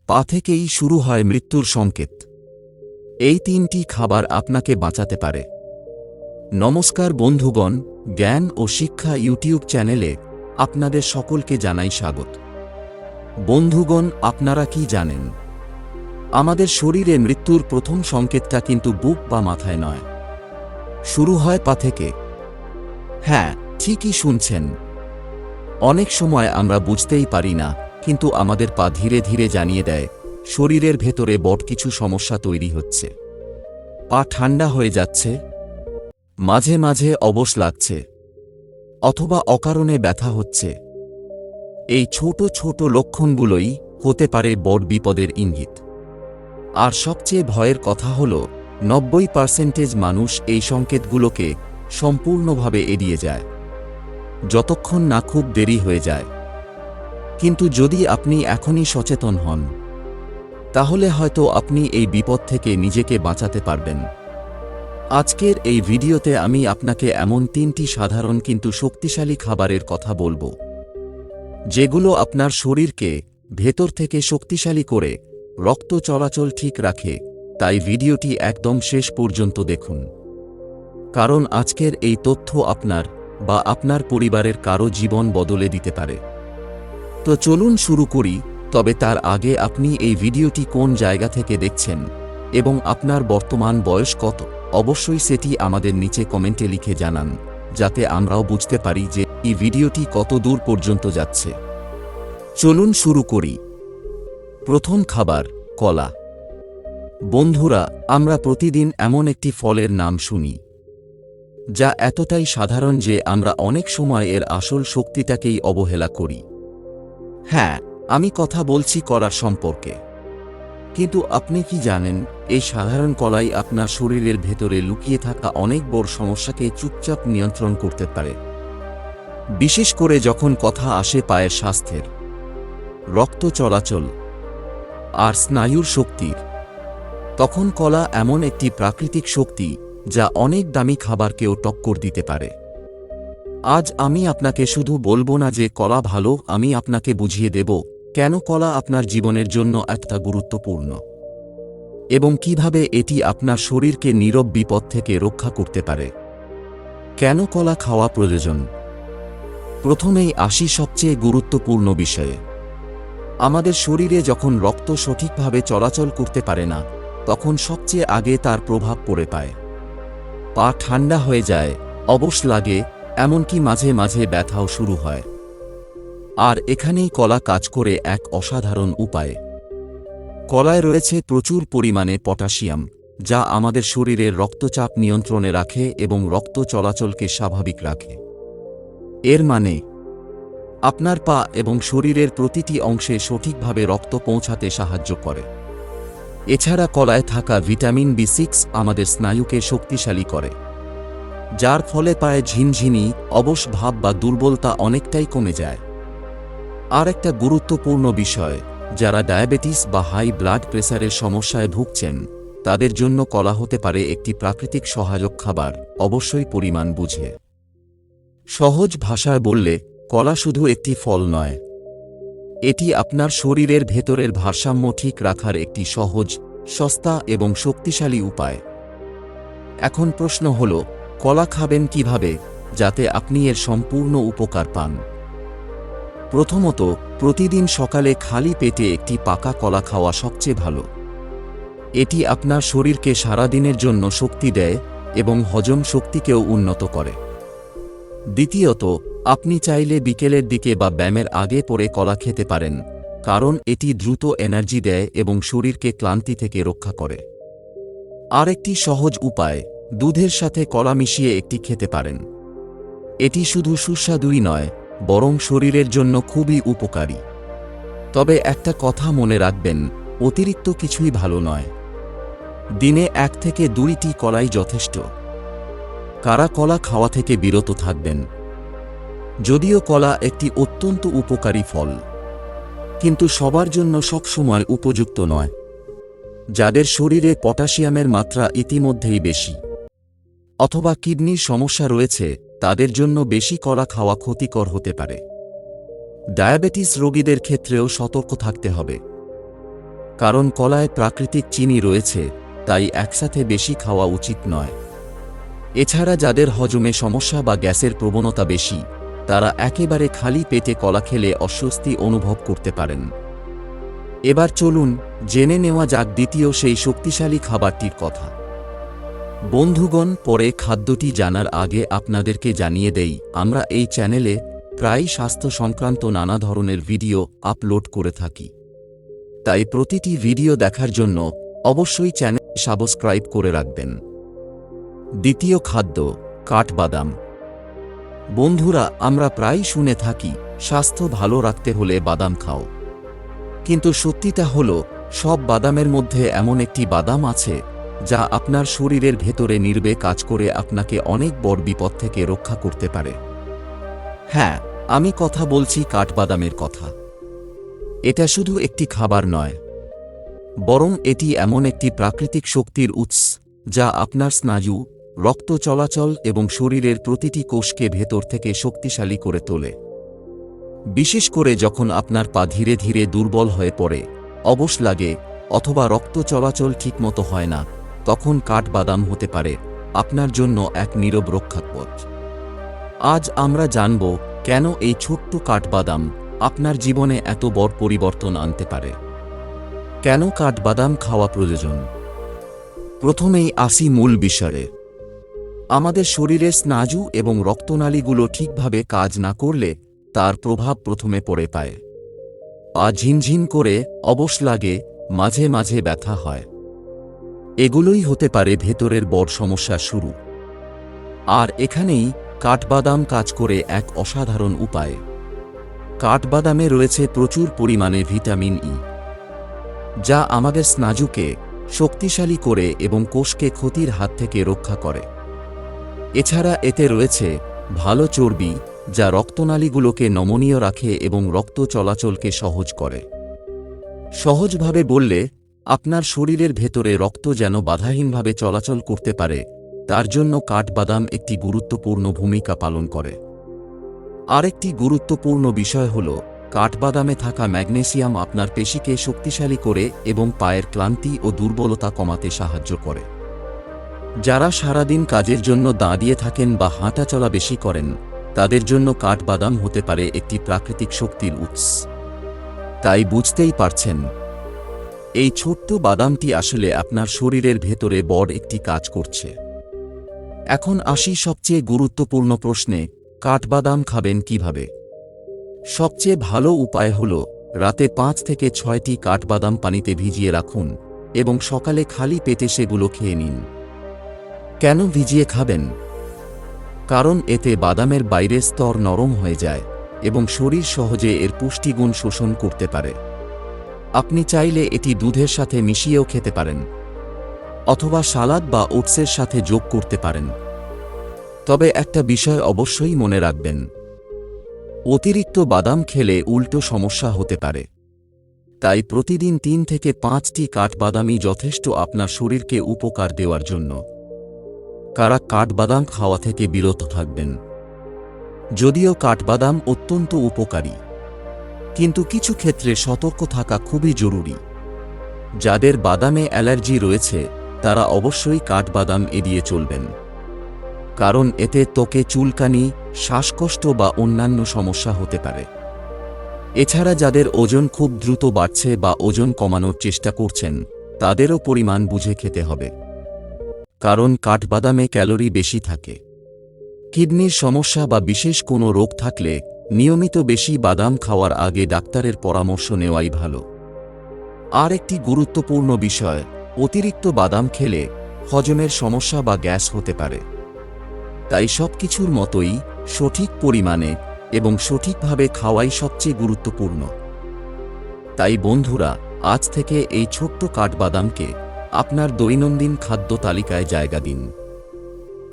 পা থেকেই শুরু হয় মৃত্যুর সংকেত। এই তিনটি খাবার আপনাকে বাঁচাতে পারে। নমস্কার বন্ধুগণ, জ্ঞান ও শিক্ষা ইউটিউব চ্যানেলে আপনাদের সকলকে জানাই স্বাগত। বন্ধুগণ, আপনারা কি জানেন? আমাদের শরীরে মৃত্যুর প্রথম সংকেতটা কিন্তু বুক বা মাথায় নয়, শুরু হয় পা থেকে। হ্যাঁ, ঠিকই শুনছেন। অনেক সময় আমরা বুঝতেই পারি না, কিন্তু আমাদের পা ধীরে ধীরে জানিয়ে দেয় শরীরের ভেতরে বড় কিছু সমস্যা তৈরি হচ্ছে। পা ঠান্ডা হয়ে যাচ্ছে, মাঝে মাঝে অবশ লাগছে, অথবা অকারণে ব্যথা হচ্ছে। এই ছোট ছোট লক্ষণগুলোই হতে পারে বড় বিপদের ইঙ্গিত। আর সবচেয়ে ভয়ের কথা হল, 90% মানুষ এই সংকেতগুলোকে সম্পূর্ণভাবে এড়িয়ে যায়, যতক্ষণ না খুব দেরি হয়ে যায়। কিন্তু যদি আপনি এখনই সচেতন হন, তাহলে হয়তো আপনি এই বিপদ থেকে নিজেকে বাঁচাতে পারবেন। আজকের এই ভিডিওতে আমি আপনাকে এমন 3টি সাধারণ কিন্তু শক্তিশালী খাবারের কথা বলবো, যেগুলো আপনার শরীরকে ভেতর থেকে শক্তিশালী করে রক্ত চলাচল ঠিক রাখে। তাই ভিডিওটি একদম শেষ পর্যন্ত দেখুন, কারণ আজকের এই তথ্য আপনার বা আপনার পরিবারের কারো জীবন বদলে দিতে পারে। তো চলুন শুরু করি। তবে তার আগে আপনি এই ভিডিওটি কোন জায়গা থেকে দেখছেন এবং আপনার বর্তমান বয়স কত, অবশ্যই সেটি আমাদের নিচে কমেন্টে লিখে জানান, যাতে আমরাও বুঝতে পারি যে এই ভিডিওটি কত দূর পর্যন্ত যাচ্ছে। চলুন শুরু করি। প্রথম খাবার, কলা। বন্ধুরা, আমরা প্রতিদিন এমন একটি ফলের নাম শুনি, যা এতটাই সাধারণ যে আমরা অনেক সময় এর আসল শক্তিটাকেই অবহেলা করি। হ্যাঁ, আমি কথা বলছি কলা সম্পর্কে। কিন্তু আপনি কি জানেন, এই সাধারণ কলাই আপনার শরীরের ভেতরে লুকিয়ে থাকা অনেক বড় সমস্যাকে চুপচাপ নিয়ন্ত্রণ করতে পারে। বিশেষ করে যখন কথা আসে পায়ের স্বাস্থ্যের, রক্ত চলাচল আর স্নায়ুর শক্তির, তখন কলা এমন একটি প্রাকৃতিক শক্তি যা অনেক দামি খাবারকেও টক্কর দিতে পারে। আজ আমি আপনাকে শুধু বলবো না যে কলা ভালো, আমি আপনাকে বুঝিয়ে দেব কেন কলা আপনার জীবনের জন্য এতটা গুরুত্বপূর্ণ এবং কিভাবে এটি আপনার শরীরকে নীরব বিপদ থেকে রক্ষা করতে পারে। কেন কলা খাওয়া প্রয়োজন? প্রথমেই আসি সবচেয়ে গুরুত্বপূর্ণ বিষয়ে। আমাদের শরীরে যখন রক্ত সঠিকভাবে চলাচল করতে পারে না, তখন সবচেয়ে আগে তার প্রভাব পড়ে পায়। পা ঠান্ডা হয়ে যায়, অবশ লাগে, এমনকি মাঝে মাঝে ব্যথাও শুরু হয়। আর এখানেই কলা কাজ করে এক অসাধারণ উপায়ে। কলায় রয়েছে প্রচুর পরিমাণে পটাশিয়াম, যা আমাদের শরীরের রক্তচাপ নিয়ন্ত্রণে রাখে এবং রক্ত চলাচলকে স্বাভাবিক রাখে। এর মানে আপনার পা এবং শরীরের প্রতিটি অংশে সঠিকভাবে রক্ত পৌঁছাতে সাহায্য করে। এছাড়া কলায় থাকা ভিটামিন B6 আমাদের স্নায়ুকে শক্তিশালী করে, যার ফলে পায়ে ঝিনঝিনি, অবশ ভাব বা দুর্বলতা অনেকটাই কমে যায়। আর একটা গুরুত্বপূর্ণ বিষয়, যারা ডায়াবেটিস বা হাই ব্লাড প্রেসারের সমস্যায় ভুগছেন, তাদের জন্য কলা হতে পারে একটি প্রাকৃতিক সহায়ক খাবার, অবশ্যই পরিমাণ বুঝে। সহজ ভাষায় বললে, কলা শুধু একটি ফল নয়, এটি আপনার শরীরের ভেতরের ভারসাম্য ঠিক রাখার একটি সহজ, সস্তা এবং শক্তিশালী উপায়। এখন প্রশ্ন হল, কলা খাবেন কিভাবে যাতে আপনি এর সম্পূর্ণ উপকার পান? প্রথমত, প্রতিদিন সকালে খালি পেটে একটি পাকা কলা খাওয়া সবচেয়ে ভালো। এটি আপনার শরীরকে সারাদিনের জন্য শক্তি দেয় এবং হজম শক্তিকেও উন্নত করে। দ্বিতীয়ত, আপনি চাইলে বিকেলের দিকে বা ব্যায়ামের আগে পরে কলা খেতে পারেন, কারণ এটি দ্রুত এনার্জি দেয় এবং শরীরকে ক্লান্তি থেকে রক্ষা করে। আরেকটি সহজ উপায়, দুধের সাথে কলা মিশিয়ে একটি খেতে পারেন। এটি শুধু সুস্বাদুই নয়, বরং শরীরের জন্য খুবই উপকারী। তবে একটা কথা মনে রাখবেন, অতিরিক্ত কিছুই ভালো নয়। দিনে 1 থেকে 2টি কলাই যথেষ্ট। কারা কলা খাওয়া থেকে বিরত থাকবেন? যদিও কলা একটি অত্যন্ত উপকারী ফল, কিন্তু সবার জন্য সবসময় উপযুক্ত নয়। যাদের শরীরে পটাশিয়ামের মাত্রা ইতিমধ্যেই বেশি, অথবা কিডনির সমস্যা রয়েছে, তাদের জন্য বেশি কলা খাওয়া ক্ষতিকর হতে পারে। ডায়াবেটিস রোগীদের ক্ষেত্রেও সতর্ক থাকতে হবে। কারণ কলায় প্রাকৃতিক চিনি রয়েছে, তাই একসাথে বেশি খাওয়া উচিত নয়। এছাড়া যাদের হজমে সমস্যা বা গ্যাসের প্রবণতা বেশি, তারা একেবারে খালি পেটে কলা খেলে অস্বস্তি অনুভব করতে পারেন। এবার চলুন জেনে নেওয়া যাক দ্বিতীয় সেই শক্তিশালী খাবারটির কথা। বন্ধুগণ, পরে খাদ্যটি জানার আগে আপনাদেরকে জানিয়ে দেই, আমরা এই চ্যানেলে প্রায় স্বাস্থ্য সংক্রান্ত নানা ধরনের ভিডিও আপলোড করে থাকি। তাই প্রতিটি ভিডিও দেখার জন্য অবশ্যই চ্যানেল সাবস্ক্রাইব করে রাখবেন। দ্বিতীয় খাদ্য, কাঠবাদাম। বন্ধুরা, আমরা প্রায় শুনে থাকি স্বাস্থ্য ভালো রাখতে হলে বাদাম খাও। কিন্তু সত্যিটা হলো, সব বাদামের মধ্যে এমন একটি বাদাম আছে যা আপনার শরীরের ভেতরে নির্বে কাজ করে আপনাকে অনেক বড় বিপদ থেকে রক্ষা করতে পারে। হ্যাঁ, আমি কথা বলছি কাঠবাদামের কথা। এটা শুধু একটি খাবার নয়, বরং এটি এমন একটি প্রাকৃতিক শক্তির উৎস যা আপনার স্নায়ু, রক্ত চলাচল এবং শরীরের প্রতিটি কোষকে ভেতর থেকে শক্তিশালী করে তোলে। বিশেষ করে যখন আপনার পা ধীরে ধীরে দুর্বল হয়ে পড়ে, অবশ লাগে অথবা রক্ত চলাচল ঠিকমতো হয় না, তখন কাঠবাদাম হতে পারে আপনার জন্য এক নীরব রক্ষাকবচ। আজ আমরা জানব কেন এই ছোট্ট কাঠবাদাম আপনার জীবনে এত বড় পরিবর্তন আনতে পারে। কেন কাঠবাদাম খাওয়া প্রয়োজন? প্রথমেই আসি মূল বিষয়ে। আমাদের শরীরের স্নায়ু এবং রক্তনালীগুলো ঠিকভাবে কাজ না করলে তার প্রভাব প্রথমে পড়ে পায়। পা ঝিনঝিন করে, অবশ লাগে, মাঝে মাঝে ব্যথা হয়। এগুলোই হতে পারে ভেতরের বড় সমস্যা শুরু। আর এখানেই কাঠবাদাম কাজ করে এক অসাধারণ উপায়ে। কাঠবাদামে রয়েছে প্রচুর পরিমাণে ভিটামিন ই, যা আমাদের স্নায়ুকে শক্তিশালী করে এবং কোষকে ক্ষতির হাত থেকে রক্ষা করে। এছাড়া এতে রয়েছে ভালো চর্বি, যা রক্তনালীগুলোকে নমনীয় রাখে এবং রক্ত চলাচলকে সহজ করে। সহজভাবে বললে, আপনার শরীরের ভেতরে রক্ত যেন বাধাহীনভাবে চলাচল করতে পারে, তার জন্য কাঠবাদাম একটি গুরুত্বপূর্ণ ভূমিকা পালন করে। আরেকটি গুরুত্বপূর্ণ বিষয় হল, কাঠবাদামে থাকা ম্যাগনেসিয়াম আপনার পেশিকে শক্তিশালী করে এবং পায়ের ক্লান্তি ও দুর্বলতা কমাতে সাহায্য করে। যারা সারাদিন কাজের জন্য দাঁড়িয়ে থাকেন বা হাঁটাচলা বেশি করেন, তাদের জন্য কাঠবাদাম হতে পারে একটি প্রাকৃতিক শক্তির উৎস। তাই বুঝতেই পারছেন, এই ছোট্ট বাদামটি আসলে আপনার শরীরের ভেতরে বড় একটি কাজ করছে। এখন আসি সবচেয়ে গুরুত্বপূর্ণ প্রশ্নে, কাঠবাদাম খাবেন কিভাবে? সবচেয়ে ভালো উপায় হল, রাতে 5 থেকে 6টি কাঠবাদাম পানিতে ভিজিয়ে রাখুন এবং সকালে খালি পেটে সেগুলো খেয়ে নিন। কেন ভিজিয়ে খাবেন? কারণ এতে বাদামের বাইরের স্তর নরম হয়ে যায় এবং শরীর সহজে এর পুষ্টিগুণ শোষণ করতে পারে। আপনি চাইলে এটি দুধের সাথে মিশিয়েও খেতে পারেন, অথবা সালাদ বা ওটসের সাথে যোগ করতে পারেন। তবে একটা বিষয় অবশ্যই মনে রাখবেন, অতিরিক্ত বাদাম খেলে উল্টো সমস্যা হতে পারে। তাই প্রতিদিন 3 থেকে 5টি কাঠবাদামই যথেষ্ট আপনার শরীরকে উপকার দেওয়ার জন্য। কারা কাঠবাদাম খাওয়া থেকে বিরত থাকবেন? যদিও কাঠবাদাম অত্যন্ত উপকারী, কিন্তু কিছু ক্ষেত্রে সতর্ক থাকা খুবই জরুরি। যাদের বাদামে অ্যালার্জি রয়েছে, তারা অবশ্যই কাঠবাদাম এড়িয়ে চলবেন, কারণ এতে ত্বকে চুলকানি, শ্বাসকষ্ট বা অন্যান্য সমস্যা হতে পারে। এছাড়া যাদের ওজন খুব দ্রুত বাড়ছে বা ওজন কমানোর চেষ্টা করছেন, তাদেরও পরিমাণ বুঝে খেতে হবে, কারণ কাঠবাদামে ক্যালোরি বেশি থাকে। কিডনির সমস্যা বা বিশেষ কোনো রোগ থাকলে নিয়মিত বেশি বাদাম খাওয়ার আগে ডাক্তারের পরামর্শ নেওয়াই ভালো। আর একটি গুরুত্বপূর্ণ বিষয়, অতিরিক্ত বাদাম খেলে হজমের সমস্যা বা গ্যাস হতে পারে। তাই সবকিছুর মতোই সঠিক পরিমাণে এবং সঠিকভাবে খাওয়াই সবচেয়ে গুরুত্বপূর্ণ। তাই বন্ধুরা, আজ থেকে এই ছোট্ট কাঠবাদামকে আপনার দৈনন্দিন খাদ্য তালিকায় জায়গা দিন,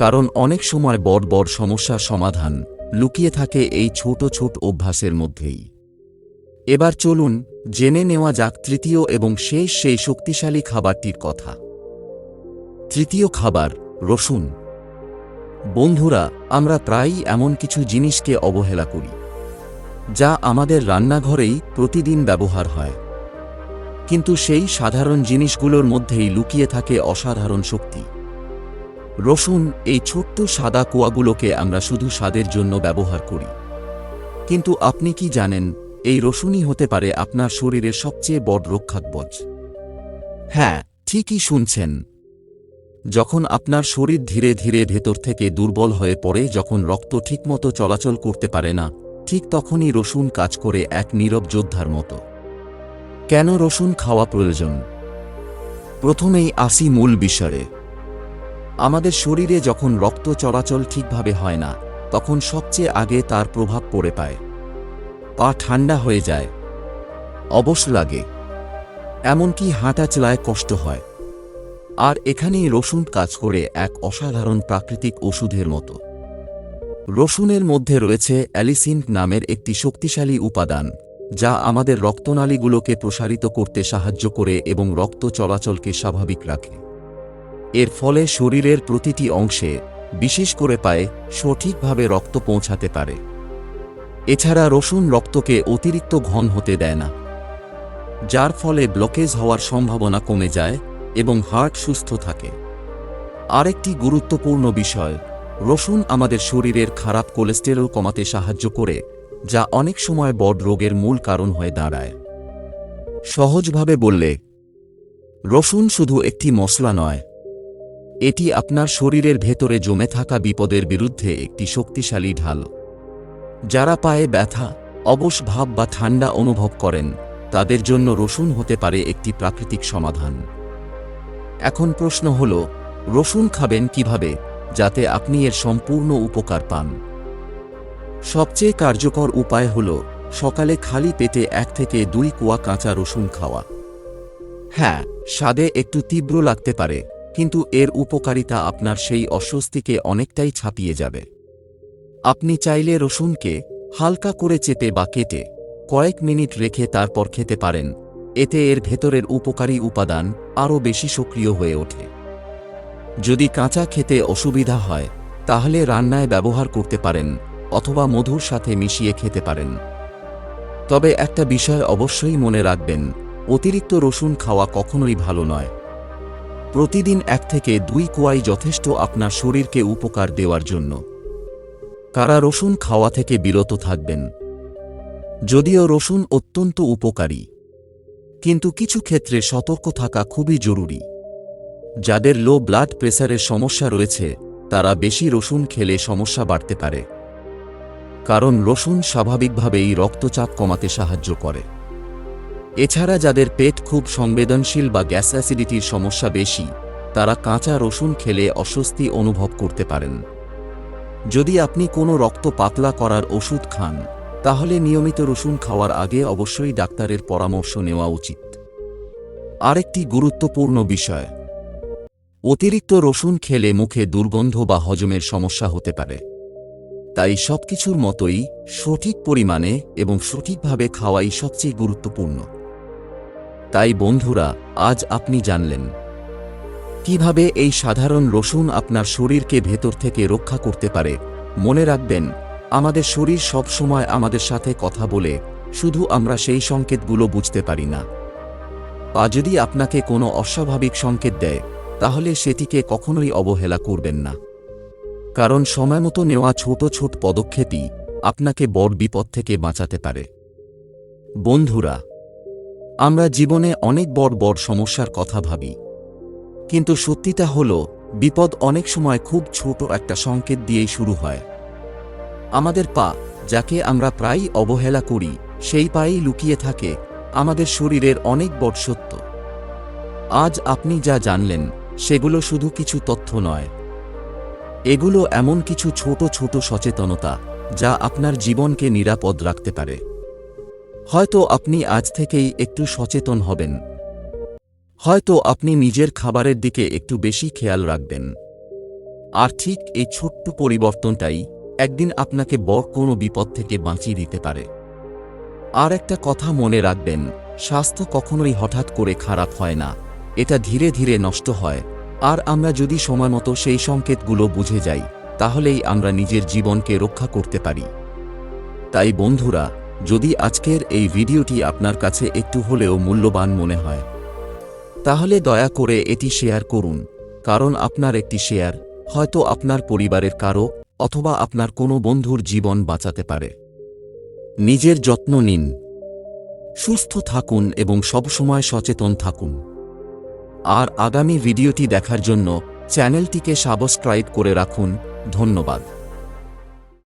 কারণ অনেক সময় বড় বড় সমস্যার সমাধান লুকিয়ে থাকে এই ছোট ছোট অভ্যাসের মধ্যেই। এবার চলুন জেনে নেওয়া যাক তৃতীয় এবং শেষ সেই শক্তিশালী খাবারটির কথা। তৃতীয় খাবার, রসুন। বন্ধুরা, আমরা প্রায়ই এমন কিছু জিনিসকে অবহেলা করি, যা আমাদের রান্নাঘরেই প্রতিদিন ব্যবহার হয়, কিন্তু সেই সাধারণ জিনিসগুলোর মধ্যেই লুকিয়ে থাকে অসাধারণ শক্তি। রসুন, এই ছোট্ট সাদা কোয়াগুলোকে আমরা শুধু স্বাদের জন্য ব্যবহার করি, কিন্তু আপনি কি জানেন এই রসুনই হতে পারে আপনার শরীরের সবচেয়ে বড় রক্ষাকবচ? হ্যাঁ, ঠিকই শুনছেন। যখন আপনার শরীর ধীরে ধীরে ভেতর থেকে দুর্বল হয়ে পড়ে, যখন রক্ত ঠিকমতো চলাচল করতে পারে না, ঠিক তখনই রসুন কাজ করে এক নীরব যোদ্ধার মতো। কেন রসুন খাওয়া প্রয়োজন? প্রথমেই আসি মূল বিষয়ে। আমাদের শরীরে যখন রক্ত চলাচল ঠিকভাবে হয় না, তখন সবচেয়ে আগে তার প্রভাব পড়ে পায়। পা ঠান্ডা হয়ে যায়, অবশ লাগে, এমনকি হাঁটা চলায় কষ্ট হয়। আর এখানেই রসুন কাজ করে এক অসাধারণ প্রাকৃতিক ওষুধের মতো। রসুনের মধ্যে রয়েছে অ্যালিসিন নামের একটি শক্তিশালী উপাদান, যা আমাদের রক্তনালীগুলোকে প্রসারিত করতে সাহায্য করে এবং রক্ত চলাচলকে স্বাভাবিক রাখে। এর ফলে শরীরের প্রতিটি অংশে, বিশেষ করে পায়ে, সঠিকভাবে রক্ত পৌঁছাতে পারে। এছাড়া রসুন রক্তকে অতিরিক্ত ঘন হতে দেয় না, যার ফলে ব্লকেজ হওয়ার সম্ভাবনা কমে যায় এবং হার্ট সুস্থ থাকে। আরেকটি গুরুত্বপূর্ণ বিষয়, রসুন আমাদের শরীরের খারাপ কোলেস্টেরল কমাতে সাহায্য করে, যা অনেক সময় বড় রোগের মূল কারণ হয়ে দাঁড়ায়। সহজভাবে বললে, রসুন শুধু একটি মশলা নয়, এটি আপনার শরীরের ভেতরে জমে থাকা বিপদের বিরুদ্ধে একটি শক্তিশালী ঢাল। যারা পায়ে ব্যথা, অবশ ভাব বা ঠান্ডা অনুভব করেন, তাদের জন্য রসুন হতে পারে একটি প্রাকৃতিক সমাধান। এখন প্রশ্ন হল, রসুন খাবেন কিভাবে যাতে আপনি এর সম্পূর্ণ উপকার পান? সবচেয়ে কার্যকর উপায় হল সকালে খালি পেটে 1 থেকে 2 কোয়া কাঁচা রসুন খাওয়া। হ্যাঁ, স্বাদে একটু তীব্র লাগতে পারে, কিন্তু এর উপকারিতা আপনার সেই অস্বস্তিকে অনেকটাই ছাপিয়ে যাবে। আপনি চাইলে রসুনকে হালকা করে চেপে বা কেটে কয়েক মিনিট রেখে তারপর খেতে পারেন। এতে এর ভেতরের উপকারী উপাদান আরও বেশি সক্রিয় হয়ে ওঠে। যদি কাঁচা খেতে অসুবিধা হয়, তাহলে রান্নায় ব্যবহার করতে পারেন অথবা মধুর সাথে মিশিয়ে খেতে পারেন। তবে একটা বিষয় অবশ্যই মনে রাখবেন, অতিরিক্ত রসুন খাওয়া কখনোই ভালো নয়। প্রতিদিন 1 থেকে 2 কোয়াই যথেষ্ট আপনার শরীরকে উপকার দেওয়ার জন্য। কারা রসুন খাওয়া থেকে বিরত থাকবেন? যদিও রসুন অত্যন্ত উপকারী, কিন্তু কিছু ক্ষেত্রে সতর্ক থাকা খুবই জরুরি। যাদের লো ব্লাড প্রেসারের সমস্যা রয়েছে, তারা বেশি রসুন খেলে সমস্যা বাড়তে পারে, কারণ রসুন স্বাভাবিকভাবেই রক্তচাপ কমাতে সাহায্য করে। এছাড়া যাদের পেট খুব সংবেদনশীল বা গ্যাস অ্যাসিডিটির সমস্যা বেশি, তারা কাঁচা রসুন খেলে অস্বস্তি অনুভব করতে পারেন। যদি আপনি কোনো রক্ত পাতলা করার ওষুধ খান, তাহলে নিয়মিত রসুন খাওয়ার আগে অবশ্যই ডাক্তারের পরামর্শ নেওয়া উচিত। আরেকটি গুরুত্বপূর্ণ বিষয়, অতিরিক্ত রসুন খেলে মুখে দুর্গন্ধ বা হজমের সমস্যা হতে পারে। তাই সবকিছুর মতোই সঠিক পরিমাণে এবং সঠিকভাবে খাওয়াই সবচেয়ে গুরুত্বপূর্ণ। তাই বন্ধুরা, আজ আপনি জানলেন কিভাবে এই সাধারণ রসুন আপনার শরীরকে ভেতর থেকে রক্ষা করতে পারে। মনে রাখবেন, আমাদের শরীর সব সময় আমাদের সাথে কথা বলে, শুধু আমরা সেই সংকেতগুলো বুঝতে পারি না। আর যদি আপনাকে কোনো অস্বাভাবিক সংকেত দেয়, তাহলে সেটিকে কখনোই অবহেলা করবেন না, কারণ সময়মতো নেওয়া ছোট ছোট পদক্ষেপই আপনাকে বড় বিপদ থেকে বাঁচাতে পারে। বন্ধুরা, আমরা জীবনে অনেক বড় বড় সমস্যার কথা ভাবি, কিন্তু সত্যিটা হলো, বিপদ অনেক সময় খুব ছোট একটা সংকেত দিয়েই শুরু হয়। আমাদের পা, যাকে আমরা প্রায়ই অবহেলা করি, সেই পায়েই লুকিয়ে থাকে আমাদের শরীরের অনেক বড় সত্য। আজ আপনি যা জানলেন, সেগুলো শুধু কিছু তথ্য নয়, এগুলো এমন কিছু ছোট ছোট সচেতনতা, যা আপনার জীবনকে নিরাপদ রাখতে পারে। হয়তো আপনি আজ থেকেই একটু সচেতন হবেন, হয়তো আপনি নিজের খাবারের দিকে একটু বেশি খেয়াল রাখবেন। আর ঠিক এই ছোট্ট পরিবর্তনটাই একদিন আপনাকে বড় কোনো বিপদ থেকে বাঁচিয়ে দিতে পারে। আর একটা কথা মনে রাখবেন, স্বাস্থ্য কখনোই হঠাৎ করে খারাপ হয় না, এটা ধীরে ধীরে নষ্ট হয়। আর আমরা যদি সময়মতো সেই সংকেতগুলো বুঝে যাই, তাহলেই আমরা নিজের জীবনকে রক্ষা করতে পারি। তাই বন্ধুরা, যদি আজকের এই ভিডিওটি আপনার কাছে একটু হলেও মূল্যবান মনে হয়, তাহলে দয়া করে এটি শেয়ার করুন, কারণ আপনার একটি শেয়ার হয়তো আপনার পরিবারের কারো অথবা আপনার কোনো বন্ধুর জীবন বাঁচাতে পারে। নিজের যত্ন নিন, সুস্থ থাকুন এবং সবসময় সচেতন থাকুন। আর আগামী ভিডিওটি দেখার জন্য চ্যানেলটিকে সাবস্ক্রাইব করে রাখুন। ধন্যবাদ।